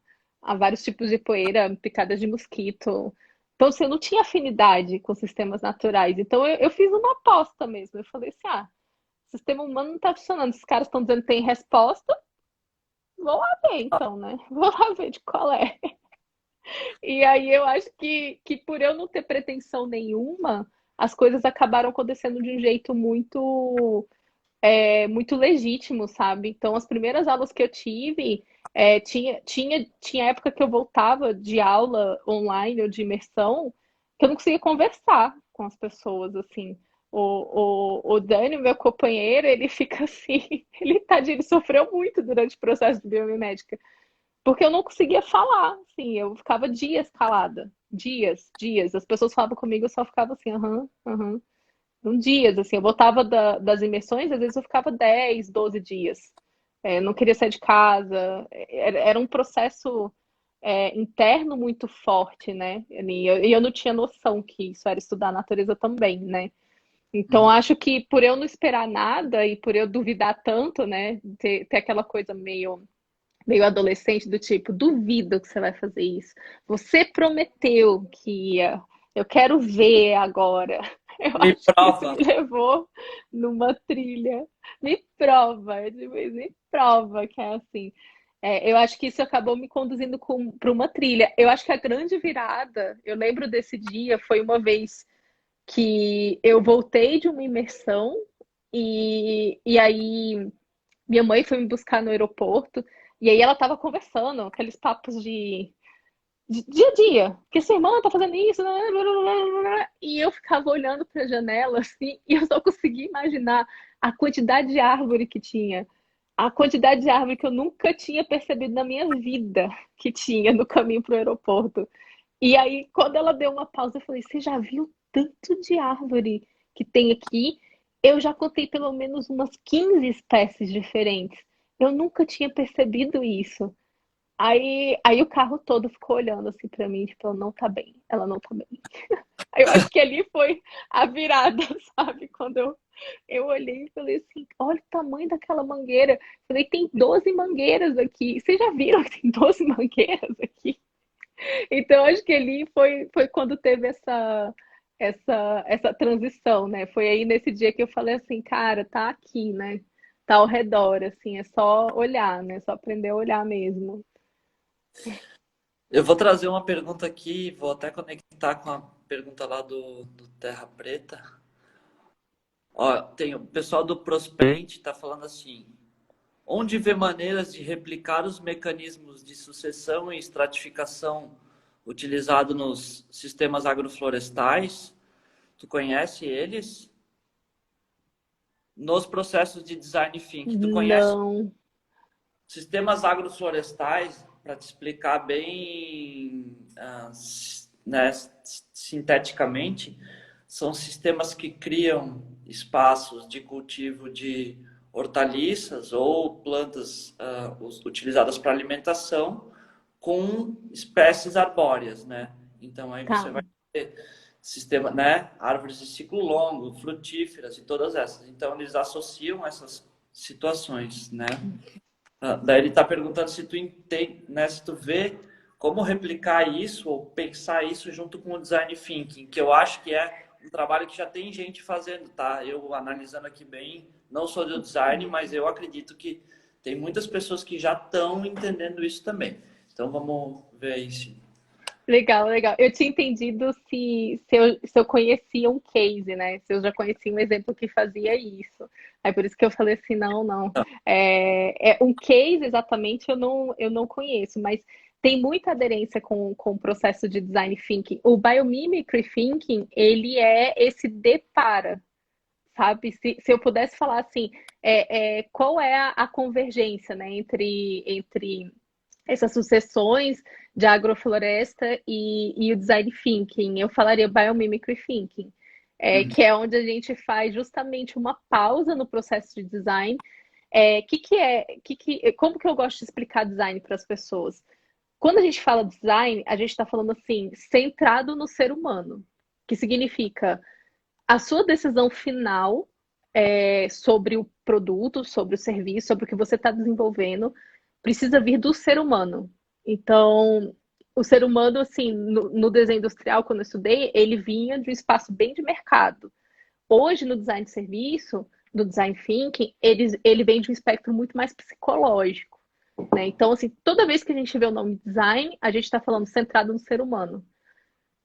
vários tipos de poeira, picadas de mosquito. Então, assim, eu não tinha afinidade com sistemas naturais. Então, eu fiz uma aposta mesmo. Eu falei assim: o sistema humano não está funcionando. Os caras estão dizendo que tem resposta. Vou lá ver, então, né? Vou lá ver de qual é. E aí eu acho que por eu não ter pretensão nenhuma, as coisas acabaram acontecendo de um jeito muito legítimo, sabe? Então, as primeiras aulas que eu tive, tinha época que eu voltava de aula online ou de imersão, que eu não conseguia conversar com as pessoas, assim. O Dani, meu companheiro, ele fica assim, tadinho, ele sofreu muito durante o processo de biomimética, porque eu não conseguia falar, assim, eu ficava dias calada, dias, dias. As pessoas falavam comigo, eu só ficava assim, aham, aham. Dias, assim, eu voltava das imersões, às vezes eu ficava 10, 12 dias. Não queria sair de casa, era um processo interno muito forte, né? E eu não tinha noção que isso era estudar a natureza também, né? Então, Uhum. acho que por eu não esperar nada e por eu duvidar tanto, né? Ter aquela coisa meio adolescente, do tipo, duvido que você vai fazer isso. Você prometeu que ia. Eu quero ver agora. Eu Me acho que isso prova. me levou numa trilha. Me prova, me prova que é assim. Eu acho que isso acabou me conduzindo para uma trilha. Eu acho que a grande virada, eu lembro desse dia, foi uma vez. que eu voltei de uma imersão e aí minha mãe foi me buscar no aeroporto e aí ela tava conversando, aqueles papos de dia a dia, que sua irmã tá fazendo isso, e eu ficava olhando para a janela assim, e eu só conseguia imaginar a quantidade de árvore que tinha, a quantidade de árvore que eu nunca tinha percebido na minha vida que tinha no caminho para o aeroporto. E aí, quando ela deu uma pausa, eu falei: Você já viu tanto de árvore que tem aqui? Eu já contei pelo menos umas 15 espécies diferentes. Eu nunca tinha percebido isso. Aí o carro todo ficou olhando assim pra mim, tipo, ela não tá bem, ela não tá bem. Aí eu acho que ali foi a virada, sabe? Quando eu olhei e falei assim, olha o tamanho daquela mangueira. Falei, tem 12 mangueiras aqui. Vocês já viram que tem 12 mangueiras aqui? Então, acho que ali foi quando teve essa transição, né? Foi aí nesse dia que eu falei assim, cara, tá aqui, né? Tá ao redor, assim, é só olhar, né? Só aprender a olhar mesmo. Eu vou trazer uma pergunta aqui, vou até conectar com a pergunta lá do Terra Preta. Ó, tem o pessoal do Prosperity está falando assim: onde vê maneiras de replicar os mecanismos de sucessão e estratificação utilizados nos sistemas agroflorestais? Tu conhece eles? Nos processos de design thinking. Tu conhece Não. sistemas agroflorestais, para te explicar bem, né, sinteticamente, são sistemas que criam espaços de cultivo de hortaliças ou plantas utilizadas para alimentação com espécies arbóreas, né? Então aí você Tá. vai ter sistema, né, árvores de ciclo longo, frutíferas e todas essas. Então eles associam essas situações, né? Daí ele está perguntando se tu entende, né, se tu vê como replicar isso ou pensar isso junto com o design thinking, que eu acho que é um trabalho que já tem gente fazendo, tá? Eu analisando aqui bem, não sou do design, mas eu acredito que tem muitas pessoas que já estão entendendo isso também. Então vamos ver aí se. Legal, legal. Eu tinha entendido se eu conhecia um case, né? Se eu já conhecia um exemplo que fazia isso. Aí por isso que eu falei assim, não, não. É um case exatamente eu não conheço, mas tem muita aderência com o processo de design thinking. O biomimicry thinking, ele é esse depara, sabe? Se eu pudesse falar assim, qual é a convergência, né, entre essas sucessões de agrofloresta e o design thinking. Eu falaria biomimicry thinking, Uhum. que é onde a gente faz justamente uma pausa no processo de design. Como que eu gosto de explicar design para as pessoas? Quando a gente fala design, a gente está falando assim, centrado no ser humano, que significa a sua decisão final sobre o produto, sobre o serviço, sobre o que você está desenvolvendo, precisa vir do ser humano. Então, o ser humano, assim, no desenho industrial, quando eu estudei, ele vinha de um espaço bem de mercado. Hoje, no design de serviço, no design thinking, ele vem de um espectro muito mais psicológico, né? Então, assim, toda vez que a gente vê o nome design, a gente está falando centrado no ser humano.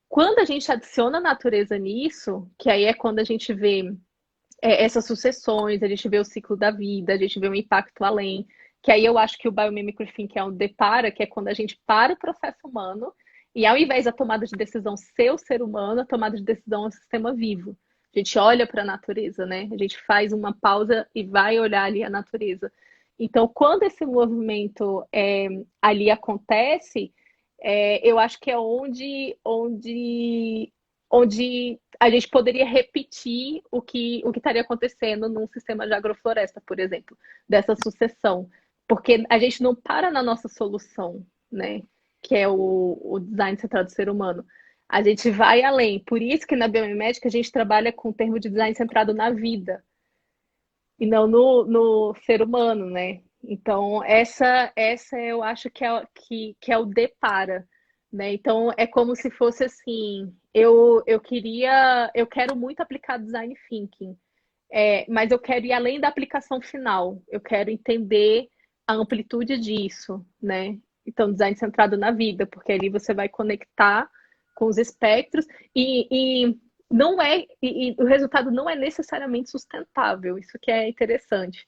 Quando a gente adiciona a natureza nisso, que aí é quando a gente vê essas sucessões, a gente vê o ciclo da vida, a gente vê o impacto além, que aí eu acho que o biomimicry thinking é um depara, que é quando a gente para o processo humano e ao invés da tomada de decisão ser o ser humano, a tomada de decisão é o sistema vivo. A gente olha para a natureza, né? A gente faz uma pausa e vai olhar ali a natureza. Então, quando esse movimento ali acontece, eu acho que é onde a gente poderia repetir o que estaria acontecendo num sistema de agrofloresta, por exemplo, dessa sucessão. Porque a gente não para na nossa solução, né? Que é o design centrado do ser humano. A gente vai além. Por isso que na biomimética a gente trabalha com o termo de design centrado na vida e não no ser humano, né? Então, essa eu acho que é o depara, né? Então, é como se fosse assim, eu quero muito aplicar design thinking, mas eu quero ir além da aplicação final, eu quero entender a amplitude disso, né? Então, design centrado na vida, porque ali você vai conectar com os espectros e não é, e o resultado não é necessariamente sustentável, isso que é interessante.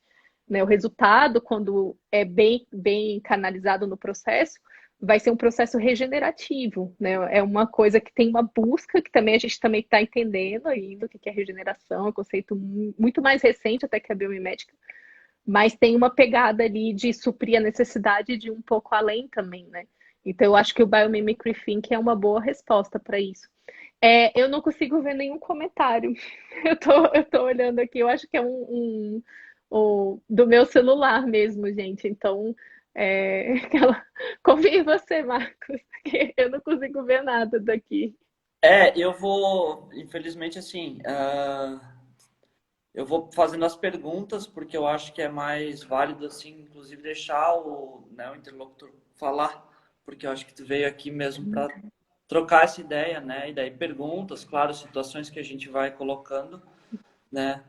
Né? O resultado, quando é bem canalizado no processo, vai ser um processo regenerativo, né? É uma coisa que tem uma busca, que também a gente também está entendendo ainda o que é regeneração, é um conceito muito mais recente até que a biomimética, mas tem uma pegada ali de suprir a necessidade de um pouco além também, né? Então eu acho que o Biomimicry Think é uma boa resposta para isso. Eu não consigo ver nenhum comentário. Eu tô olhando aqui, eu acho que é do meu celular mesmo, gente. Então, confia em você, Marcos, porque eu não consigo ver nada daqui. Eu vou, infelizmente, assim, eu vou fazendo as perguntas, porque eu acho que é mais válido, assim, inclusive deixar o interlocutor falar, porque eu acho que tu veio aqui mesmo para trocar essa ideia, né? E daí perguntas, claro, situações que a gente vai colocando, né?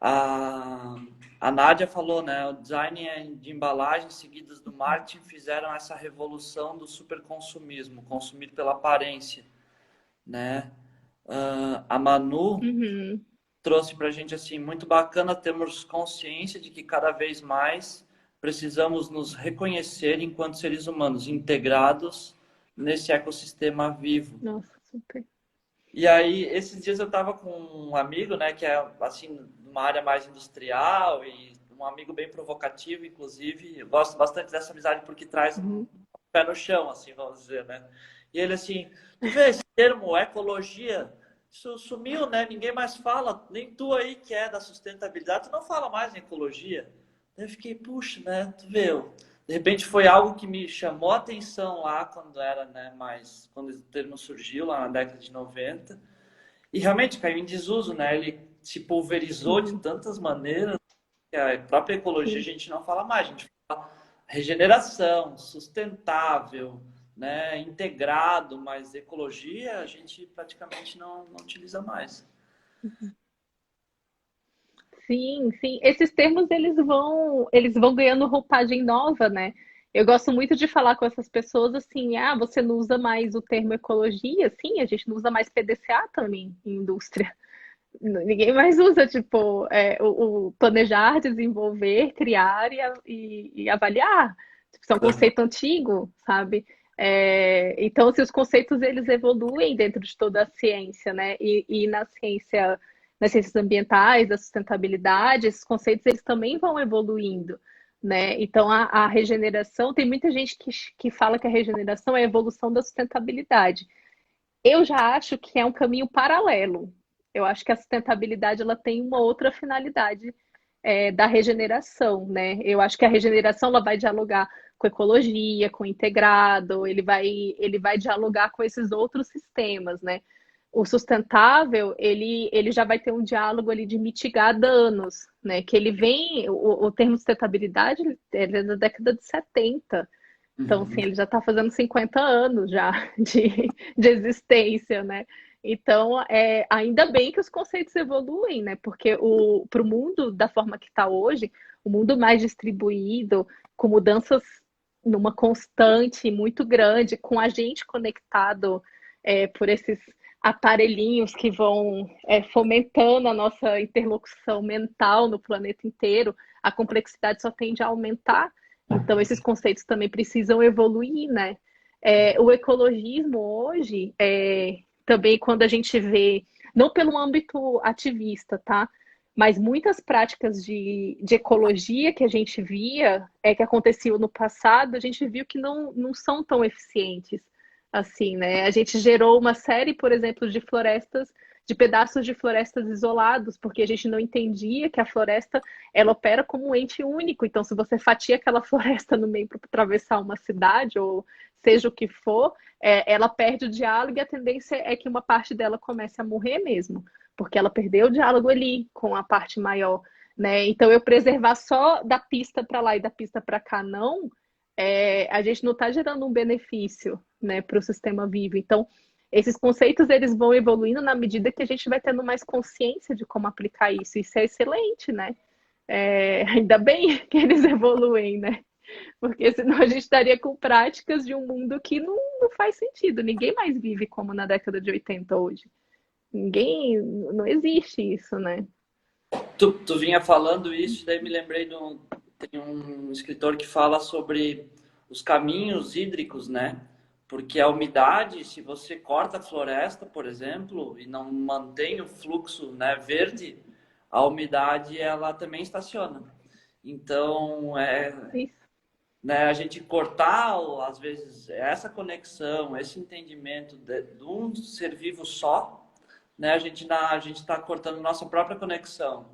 A, a Nádia falou, né? O design de embalagens seguidas do marketing fizeram essa revolução do superconsumismo, consumir pela aparência, né? A Manu Uhum. trouxe para a gente assim, muito bacana termos consciência de que cada vez mais precisamos nos reconhecer enquanto seres humanos integrados nesse ecossistema vivo. Nossa, super. E aí, esses dias eu estava com um amigo, né, que é assim, uma área mais industrial e um amigo bem provocativo, inclusive. Eu gosto bastante dessa amizade porque traz um Uhum. pé no chão, assim, vamos dizer, né? E ele assim, tu vê esse termo ecologia, isso sumiu, né? Ninguém mais fala, nem tu aí que é da sustentabilidade, tu não fala mais em ecologia. Eu fiquei, puxa, né? Tu vê, de repente foi algo que me chamou a atenção lá quando era, né, mais quando o termo surgiu lá na década de 90 e realmente caiu em desuso, né? Ele se pulverizou de Uhum. tantas maneiras que a própria ecologia a Sim. gente não fala mais, a gente fala regeneração, sustentável, né, integrado, mas ecologia a gente praticamente não utiliza mais. Sim, sim. Esses termos eles vão ganhando roupagem nova, né? Eu gosto muito de falar com essas pessoas assim, você não usa mais o termo ecologia? Sim, a gente não usa mais PDCA também em indústria. Ninguém mais usa, tipo, o planejar, desenvolver, criar e avaliar. Tipo, isso é um conceito antigo, sabe? Então, se os conceitos eles evoluem dentro de toda a ciência, né? E nas ciências ambientais, da sustentabilidade, esses conceitos eles também vão evoluindo, né? Então, a regeneração, tem muita gente que fala que a regeneração é a evolução da sustentabilidade. Eu já acho que é um caminho paralelo. Eu acho que a sustentabilidade ela tem uma outra finalidade da regeneração, né? Eu acho que a regeneração ela vai dialogar com ecologia, com integrado, ele vai dialogar com esses outros sistemas, né? O sustentável, ele já vai ter um diálogo ali de mitigar danos, né? Que ele vem, o termo sustentabilidade, ele é da década de 70. Então, assim, Uhum. ele já está fazendo 50 anos já de existência, né? Então, ainda bem que os conceitos evoluem, né? Porque para o mundo da forma que está hoje, o mundo mais distribuído, com mudanças numa constante muito grande, com a gente conectado por esses aparelhinhos que vão fomentando a nossa interlocução mental no planeta inteiro, a complexidade só tende a aumentar. Então, esses conceitos também precisam evoluir, né? O ecologismo hoje, também quando a gente vê, não pelo âmbito ativista, tá? Mas muitas práticas de ecologia que a gente via, que aconteciam no passado, a gente viu que não são tão eficientes assim, né? A gente gerou uma série, por exemplo, de florestas, de pedaços de florestas isolados, porque a gente não entendia que a floresta ela opera como um ente único. Então, se você fatia aquela floresta no meio para atravessar uma cidade, ou seja o que for, ela perde o diálogo e a tendência é que uma parte dela comece a morrer mesmo, porque ela perdeu o diálogo ali com a parte maior. Né? Então, eu preservar só da pista para lá e da pista para cá, não, a gente não está gerando um benefício, né, para o sistema vivo. Então, esses conceitos eles vão evoluindo na medida que a gente vai tendo mais consciência de como aplicar isso. Isso é excelente, né? Ainda bem que eles evoluem, né? Porque senão a gente estaria com práticas de um mundo que não faz sentido. Ninguém mais vive como na década de 80 hoje. Ninguém, não existe isso, né? Tu vinha falando isso, daí me lembrei tem um escritor que fala sobre os caminhos hídricos, né? Porque a umidade, se você corta a floresta, por exemplo, e não mantém o fluxo, né, verde, a umidade ela também estaciona. Então, Isso. né, a gente cortar, às vezes, essa conexão, esse entendimento de um ser vivo só, né, a gente está cortando nossa própria conexão,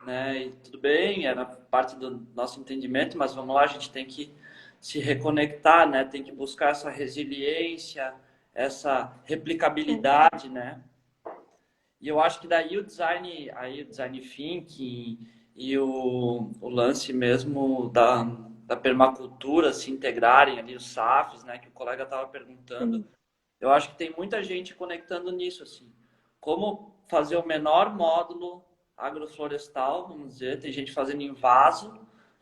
né? E tudo bem, era parte do nosso entendimento, mas vamos lá, a gente tem que se reconectar, né? Tem que buscar essa resiliência, essa replicabilidade, né? E eu acho que daí o design thinking e o lance mesmo da permacultura se integrarem ali, os SAFs, né, que o colega estava perguntando, Sim. eu acho que tem muita gente conectando nisso, assim. Como fazer o menor módulo agroflorestal, vamos dizer, tem gente fazendo em vaso,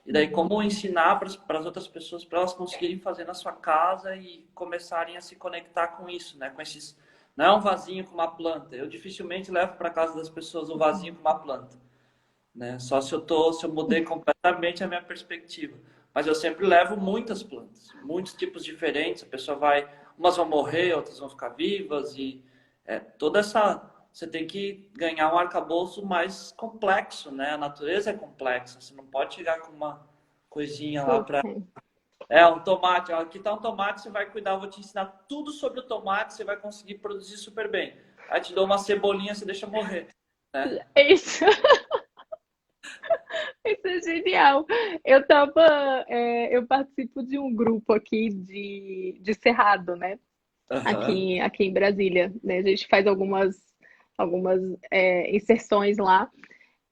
e daí como ensinar para as outras pessoas, para elas conseguirem fazer na sua casa e começarem a se conectar com isso, né, com esses. Não é um vasinho com uma planta. Eu dificilmente levo para casa das pessoas um vasinho com uma planta, né? Só se eu mudei completamente a minha perspectiva. Mas eu sempre levo muitas plantas, muitos tipos diferentes. A pessoa vai, umas vão morrer, outras vão ficar vivas e toda essa você tem que ganhar um arcabouço mais complexo, né? A natureza é complexa. Você não pode chegar com uma coisinha lá para Super. um tomate. Ó, aqui está um tomate, você vai cuidar. Eu vou te ensinar tudo sobre o tomate, você vai conseguir produzir super bem. Aí te dou uma cebolinha, você deixa morrer, né? Isso, isso é genial. Eu tava, eu participo de um grupo aqui de Cerrado, né? Aham. Aqui em Brasília, né? A gente faz algumas inserções lá.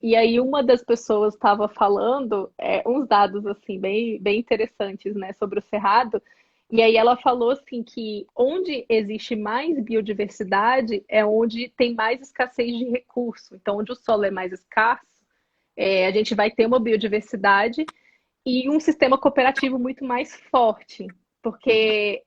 E aí uma das pessoas estava falando uns dados assim bem interessantes, né, sobre o Cerrado. E aí ela falou assim que onde existe mais biodiversidade é onde tem mais escassez de recurso. Então, onde o solo é mais escasso, a gente vai ter uma biodiversidade e um sistema cooperativo muito mais forte, porque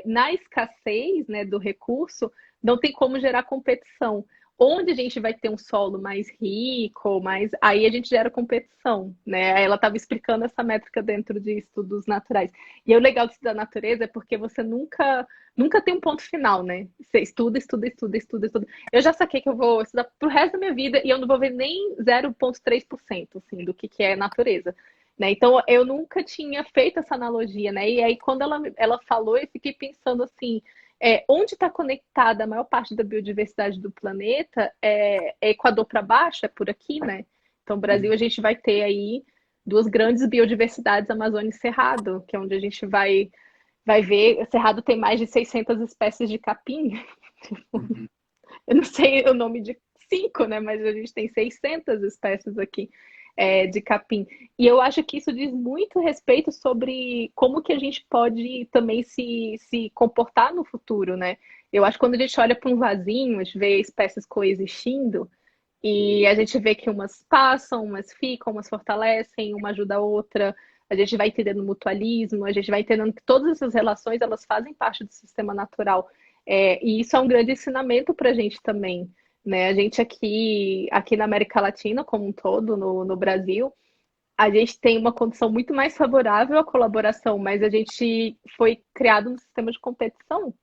na escassez, né, do recurso não tem como gerar competição. Onde a gente vai ter um solo mais rico, mais aí a gente gera competição, né? Ela estava explicando essa métrica dentro de estudos naturais. E o legal de estudar natureza é porque você nunca tem um ponto final, né? Você estuda, estuda, estuda, estuda, estuda. Eu já saquei que eu vou estudar pro resto da minha vida e eu não vou ver nem 0,3% assim, do que é natureza. Né? Então, eu nunca tinha feito essa analogia, né? E aí, quando ela falou, eu fiquei pensando assim, onde está conectada a maior parte da biodiversidade do planeta é Equador para baixo, é por aqui, né? Então, no Brasil, a gente vai ter aí duas grandes biodiversidades, Amazônia e Cerrado, que é onde a gente vai ver, Cerrado tem mais de 600 espécies de capim, Uhum. eu não sei o nome de cinco, né? Mas a gente tem 600 espécies aqui de capim. E eu acho que isso diz muito respeito sobre como que a gente pode também se comportar no futuro, né? Eu acho que quando a gente olha para um vasinho, a gente vê espécies coexistindo, e a gente vê que umas passam, umas ficam, umas fortalecem, uma ajuda a outra. A gente vai entendendo mutualismo, a gente vai entendendo que todas essas relações elas fazem parte do sistema natural. E isso é um grande ensinamento para a gente também. Né? A gente aqui na América Latina, como um todo, no Brasil, a gente tem uma condição muito mais favorável à colaboração, mas a gente foi criado um sistema de competição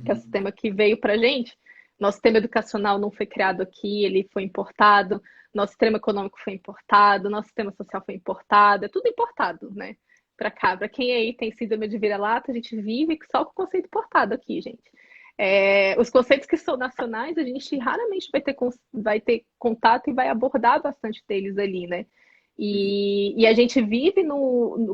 que é o Uhum. sistema que veio para a gente. Nosso sistema educacional não foi criado aqui, ele foi importado. Nosso sistema econômico foi importado, nosso sistema social foi importado, é tudo importado, né? Para cá. Para quem aí tem síndrome de vira-lata, a gente vive só com o conceito importado aqui, gente. Os conceitos que são nacionais, a gente raramente vai ter contato e vai abordar bastante deles ali, né? Uhum. E a gente vive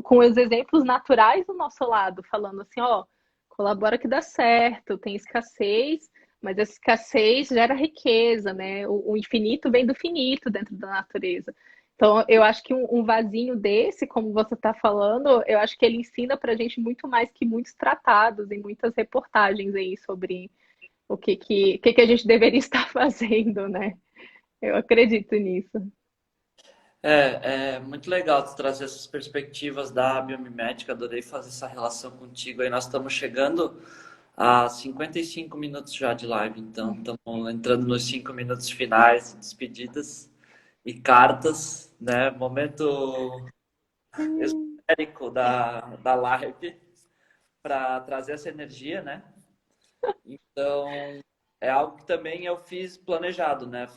com os exemplos naturais do nosso lado, falando assim, ó, colabora que dá certo, tem escassez, mas essa escassez gera riqueza, né? O infinito vem do finito dentro da natureza. Então, eu acho que um vasinho desse, como você está falando, eu acho que ele ensina para a gente muito mais que muitos tratados e muitas reportagens aí sobre o que a gente deveria estar fazendo, né? Eu acredito nisso. É muito legal tu trazer essas perspectivas da biomimética, adorei fazer essa relação contigo aí. Nós estamos chegando há 55 minutos já de live, então estamos entrando nos 5 minutos finais, despedidas e cartas, né? Momento esotérico da live para trazer essa energia, né? Então, é algo que também eu fiz planejado, né?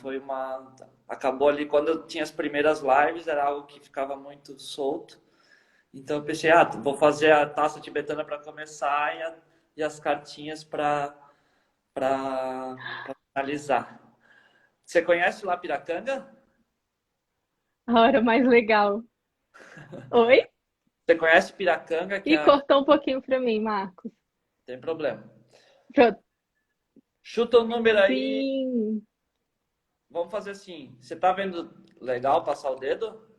Acabou ali quando eu tinha as primeiras lives, era algo que ficava muito solto. Então eu pensei, vou fazer a taça tibetana para começar e as cartinhas para finalizar. Você conhece lá Piracanga? A hora mais legal. Oi? Você conhece Piracanga, que E é... cortou um pouquinho para mim, Marcos. Tem problema. Pronto. Chuta o número aí. Sim, Vamos fazer assim. Você tá vendo legal passar o dedo?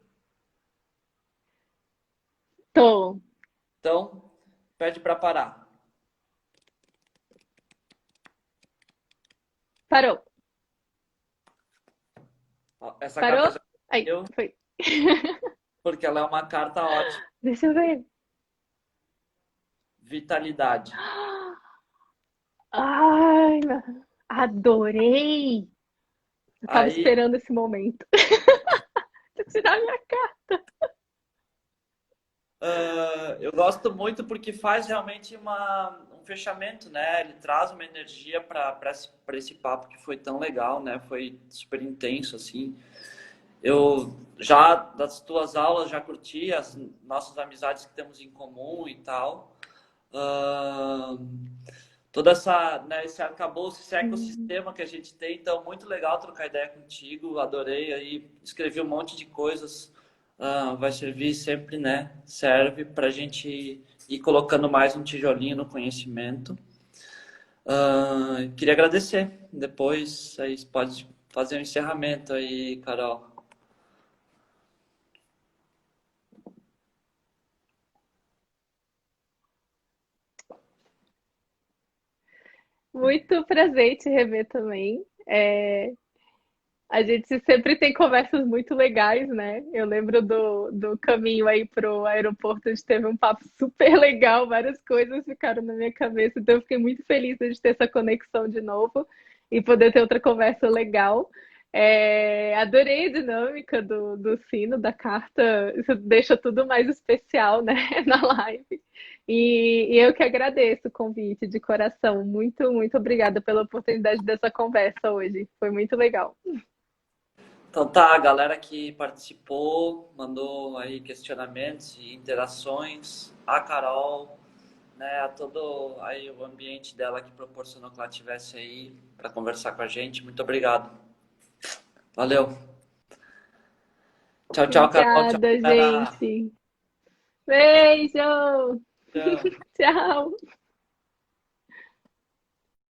tô. Então, pede para parar. Parou. Ó, essa carta Parou? já Aí, deu, foi. porque ela é uma carta ótima. Deixa eu ver. Vitalidade. Ai, adorei! Eu tava Aí, esperando esse momento. Vou tirar minha cara. eu gosto muito porque faz realmente um fechamento, né? Ele traz uma energia para esse papo que foi tão legal, né? Foi super intenso, assim. Eu já, das tuas aulas, já curti as nossas amizades que temos em comum e tal. Ah, toda né, esse arcabouço, esse ecossistema que a gente tem. Então, muito legal trocar ideia contigo. Adorei aí, escrevi um monte de coisas. Vai servir sempre, né? Serve para a gente ir colocando mais um tijolinho no conhecimento. Queria agradecer. Depois, aí pode fazer um encerramento aí, Carol. Muito prazer te rever também. A gente sempre tem conversas muito legais, né? Eu lembro do caminho aí pro aeroporto, a gente teve um papo super legal, várias coisas ficaram na minha cabeça, então eu fiquei muito feliz de ter essa conexão de novo e poder ter outra conversa legal. Adorei a dinâmica do sino, da carta, isso deixa tudo mais especial, né, na live. E eu que agradeço o convite de coração. Muito, muito obrigada pela oportunidade dessa conversa hoje. Foi muito legal. Então tá, a galera que participou, mandou aí questionamentos e interações, a Carol, né, a todo aí o ambiente dela que proporcionou que ela estivesse aí para conversar com a gente. Muito obrigado. Valeu. Tchau, tchau, Carol. Tchau, Obrigada, galera. gente. Beijo. Tchau. Tchau.